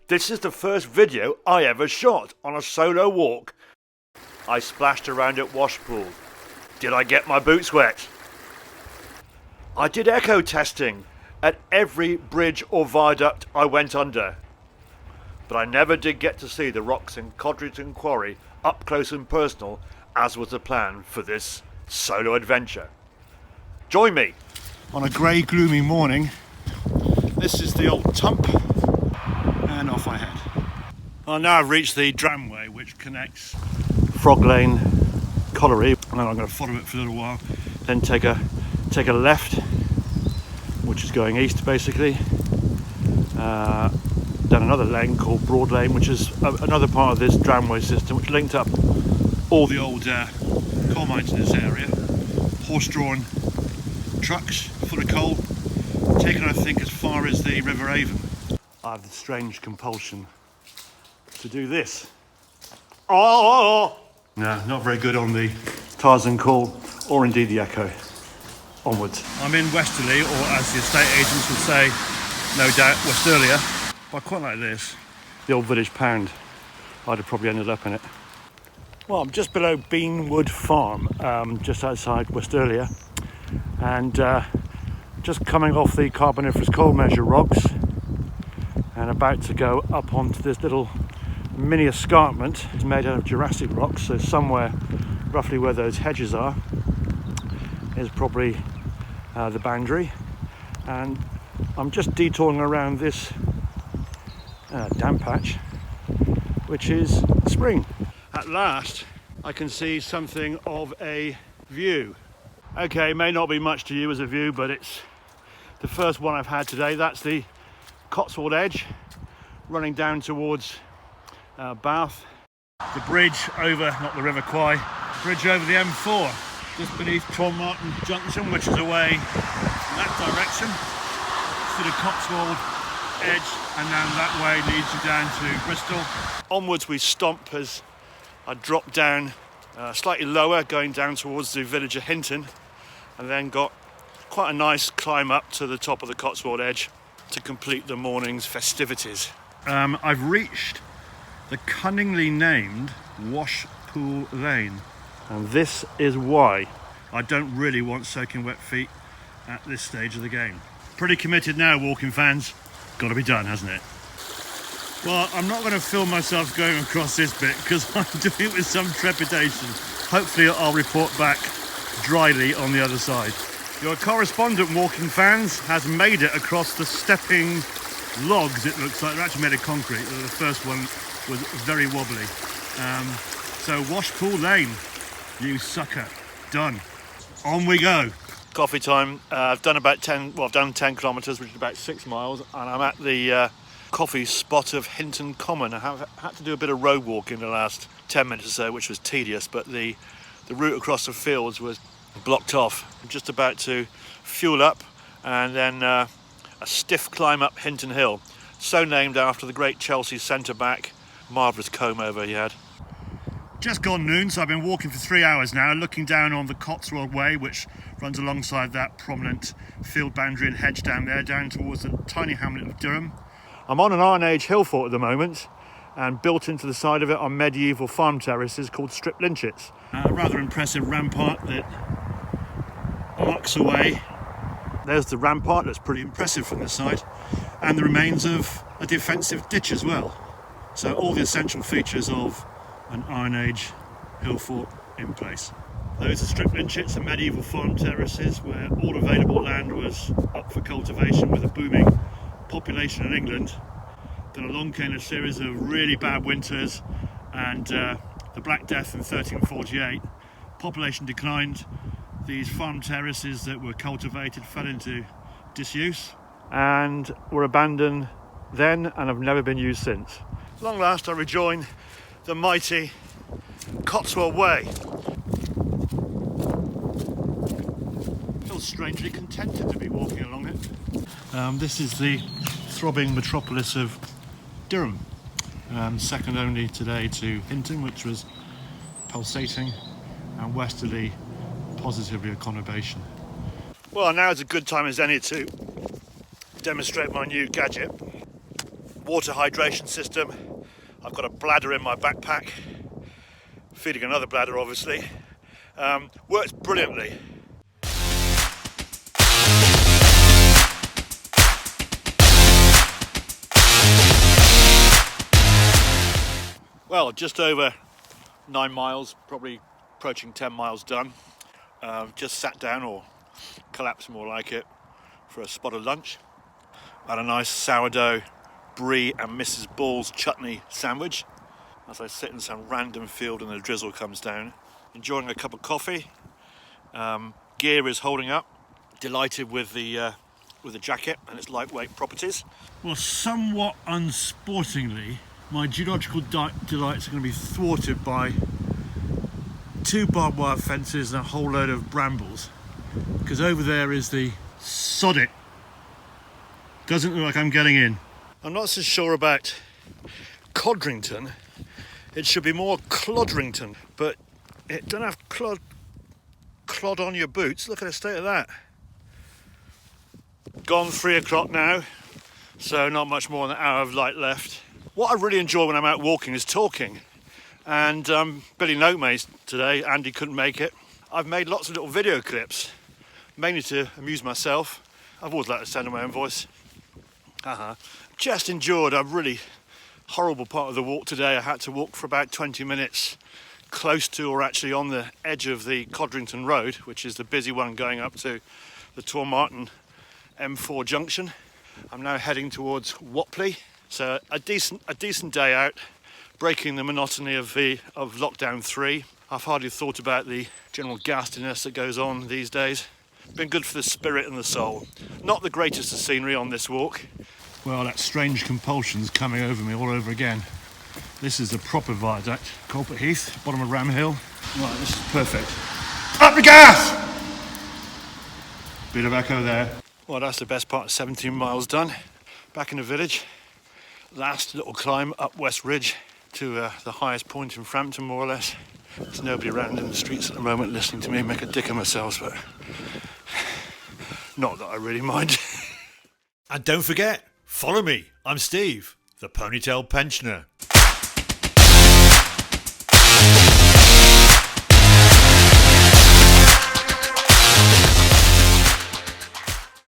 This is the first video I ever shot on a solo walk. I splashed around at Washpool. Did I get my boots wet? I did echo testing at every bridge or viaduct I went under. But I never did get to see the rocks in Codrington Quarry up close and personal, as was the plan for this solo adventure. Join me! On a grey, gloomy morning, this is the old Tump, and off I head. Well, now I've reached the Dramway, which connects Frog Lane, Colliery, and I'm going to follow it for a little while, then take a left, which is going east basically, down another lane called Broad Lane, which is another part of this Dramway system, which linked up all the old coal mines in this area. Horse-drawn trucks full of coal, taken I think as far as the River Avon. I have the strange compulsion to do this. Oh! No, not very good on the Tarzan call, or indeed the echo. Onwards. I'm in Westerly, or as the estate agents would say, no doubt, Westerlia. But I quite like this. The old village pound. I'd have probably ended up in it. Well, I'm just below Beanwood Farm, just outside Westerlia, and just coming off the Carboniferous Coal Measure rocks and about to go up onto this little mini escarpment. It's made out of Jurassic rocks, so somewhere roughly where those hedges are is probably the boundary, and I'm just detouring around this damp patch, which is spring. At last I can see something of a view. Okay, may not be much to you as a view, but it's the first one I've had today. That's the Cotswold Edge running down towards Bath. The bridge over, not the River Kwai, bridge over the M4 just beneath Martin Junction, which is away in that direction to the Cotswold Edge, and then that way leads you down to Bristol. Onwards we stomp as I drop down slightly lower, going down towards the village of Hinton, and then got quite a nice climb up to the top of the Cotswold Edge to complete the morning's festivities. I've reached the cunningly named Washpool Lane, and this is why I don't really want soaking wet feet at this stage of the game. Pretty committed now, walking fans. Got to be done, hasn't it? Well, I'm not going to film myself going across this bit because I'm doing it with some trepidation. Hopefully I'll report back dryly on the other side. Your correspondent, walking fans, has made it across the stepping logs. It looks like they're actually made of concrete. The first one was very wobbly. So Washpool Lane, you sucker. Done. On we go. Coffee time. I've done about 10 kilometres, which is about 6 miles, and I'm at the coffee spot of Hinton Common. I have had to do a bit of road walking in the last 10 minutes or so, which was tedious, but the route across the fields was blocked off. I'm just about to fuel up, and then a stiff climb up Hinton Hill, so named after the great Chelsea centre-back. Marvellous comb over he had. Just gone noon, so I've been walking for 3 hours now, looking down on the Cotswold Way, which runs alongside that prominent field boundary and hedge down there, down towards the tiny hamlet of Durham. I'm on an Iron Age hill fort at the moment, and built into the side of it are medieval farm terraces called strip lynchets. A rather impressive rampart that marks away. There's the rampart, that's pretty impressive from this side, and the remains of a defensive ditch as well. So all the essential features of an Iron Age hill fort in place. Those are strip lynchets and medieval farm terraces where all available land was up for cultivation with a booming population in England. Then along came a series of really bad winters and the Black Death in 1348. Population declined. These farm terraces that were cultivated fell into disuse and were abandoned then and have never been used since. At long last I rejoin the mighty Cotswold Way. I feel strangely contented to be walking along it. This is the throbbing metropolis of Durham, second only today to Hinton, which was pulsating, and westerly, positively a conurbation. Well, now is a good time as any to demonstrate my new gadget. water hydration system. I've got a bladder in my backpack, feeding another bladder obviously. Works brilliantly. Well, just over 9 miles, probably approaching 10 miles done. Just sat down, or collapsed more like it, for a spot of lunch. Had a nice sourdough, brie and Mrs. Ball's chutney sandwich as I sit in some random field and the drizzle comes down. Enjoying a cup of coffee. Gear is holding up. Delighted with the jacket and its lightweight properties. Well, somewhat unsportingly, my geological delights are going to be thwarted by 2 barbed wire fences and a whole load of brambles, because over there is the sod it. Doesn't look like I'm getting in. I'm not so sure about Codrington. It should be more Clodrington, but it don't have clod on your boots. Look at the state of that. Gone 3 o'clock now, so not much more than an hour of light left. What I really enjoy when I'm out walking is talking. And Billy Notemay's today, Andy couldn't make it. I've made lots of little video clips, mainly to amuse myself. I've always liked the sound of my own voice. Just endured a really horrible part of the walk today. I had to walk for about 20 minutes close to, or actually on the edge of the Codrington Road, which is the busy one going up to the Tormarton M4 junction. I'm now heading towards Wapley. So a decent day out, breaking the monotony of lockdown 3. I've hardly thought about the general ghastliness that goes on these days. Been good for the spirit and the soul. Not the greatest of scenery on this walk. Well, that strange compulsion's coming over me all over again. This is the proper viaduct, Culprit Heath, bottom of Ram Hill. Right, this is perfect. Up the gas! Bit of echo there. Well, that's the best part of 17 miles done. Back in the village. Last little climb up West Ridge to the highest point in Frampton, more or less. There's nobody around in the streets at the moment listening to me make a dick of myself, but not that I really mind. And don't forget, follow me. I'm Steve, the PonyTailed Pensioner.